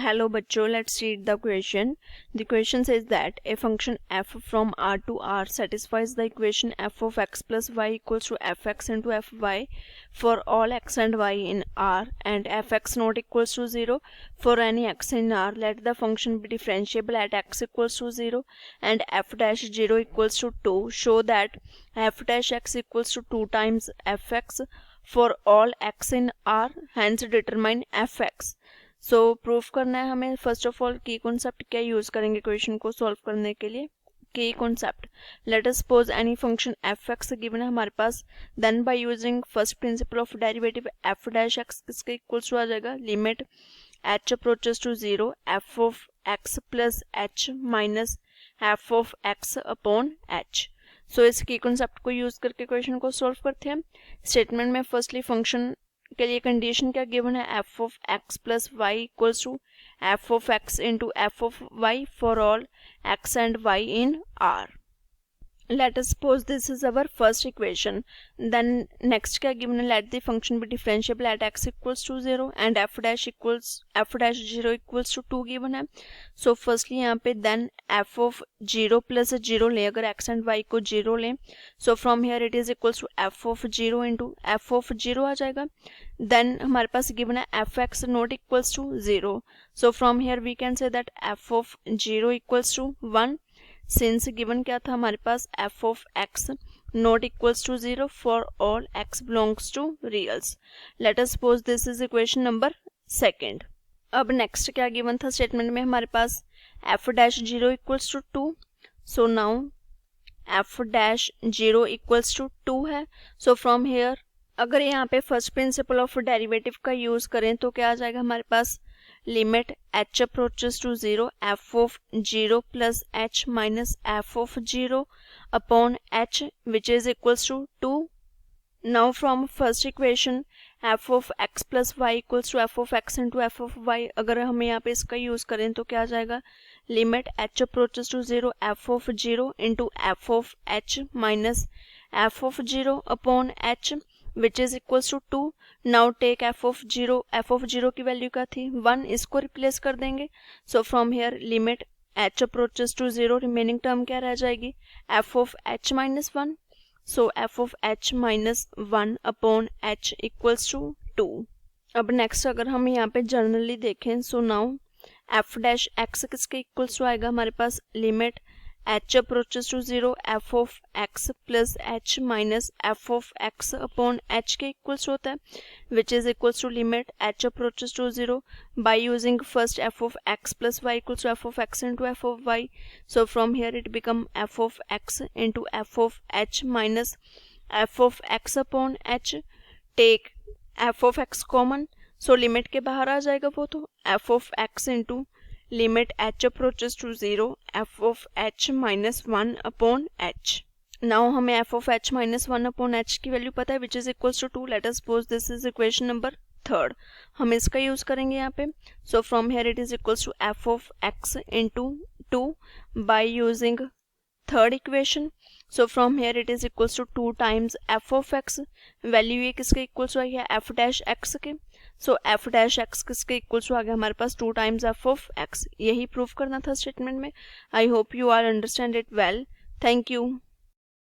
Hello bachcho, let's read the question. The question says that a function f from R to R satisfies the equation f of x plus y equals to fx into fy for all x and y in R and fx not equals to 0 for any x in R. Let the function be differentiable at x equals to 0 and f dash 0 equals to 2. Show that f dash x equals to 2 times fx for all x in R, hence determine fx. So proof करना है हमें first of all की concept क्या use करेंगे equation को solve करने के लिए. की concept, let us suppose any function f x given है हमारे पास, then by using first principle of derivative f dash x किसके इक्वल्स टू आ जाएगा, limit h approaches to 0 f of x plus h minus f of x upon h. So इस की concept को use करके इक्वेशन को solve करते हैं. स्टेटमेंट में फर्स्टली फंक्शन के लिए कंडीशन क्या गिवन है, f of x plus y equals to f of x into f of y for all x and y in R. Let us suppose this is our first equation. Then next क्या given है, let the function be differentiable at x equals to 0 and f dash 0 equals to 2 given है. So firstly यहाँ पे then f of 0 plus 0 ले, अगर x and y को 0 लें, so from here it is equals to f of 0 into f of 0 आ जाएगा. Then हमारे पास given है f x not equals to 0. So from here we can say that f of 0 equals to 1. Since given क्या था हमारे पास, f of x not equals to 0 for all x belongs to reals. Let us suppose this is equation number second. अब next क्या given था statement में हमारे पास, f dash 0 equals to 2. So now f dash 0 equals to 2 है. So from here अगर यहाँ पे फर्स्ट प्रिंसिपल ऑफ डेरिवेटिव का यूज करें तो क्या आ जाएगा हमारे पास, limit h approaches to 0 f of 0 plus h minus f of 0 upon h which is equals to 2. Now from first equation f of x plus y equals to f of x into f of y, अगर हम यहाँ पे इसका use करें तो क्या आ जाएगा, limit h approaches to 0 f of 0 into f of h minus f of 0 upon h which is equals to 2. Now take f of 0 की वैल्यू क्या थी 1, इसको रिप्लेस कर देंगे. So from here limit h approaches to 0, remaining term क्या रह जाएगी, f of h minus 1. So f of h minus 1 upon h equals to 2. अब नेक्स्ट अगर हम यहाँ पे जनरली देखें, so now f dash x किसके इक्वल्स टू आएगा हमारे पास, limit h approaches to 0 f of x plus h minus f of x upon h के इक्वल्स होता है, which is equals to limit h approaches to 0 by using first f of x plus y equals to f of x into f of y. So from here it become f of x into f of h minus f of x upon h. Take f of x common, so limit के बाहर आ जाएगा वो, तो f of x into limit h approaches to 0 f of h minus 1 upon h. Now हमें f of h minus 1 upon h की value पता है which is equals to 2. Let us suppose this is equation number third. हम इसका use करेंगे यहाँ पे. So from here it is equals to f of x into 2 by using third equation. So from here it is equals to 2 times f of x. Value ये किसके equals हो गया, f dash x के. So f dash x किसके equals आ गया हमारे पास, 2 टाइम्स f ऑफ x. यही प्रूफ करना था स्टेटमेंट में. I hope you are understand it well. Thank you.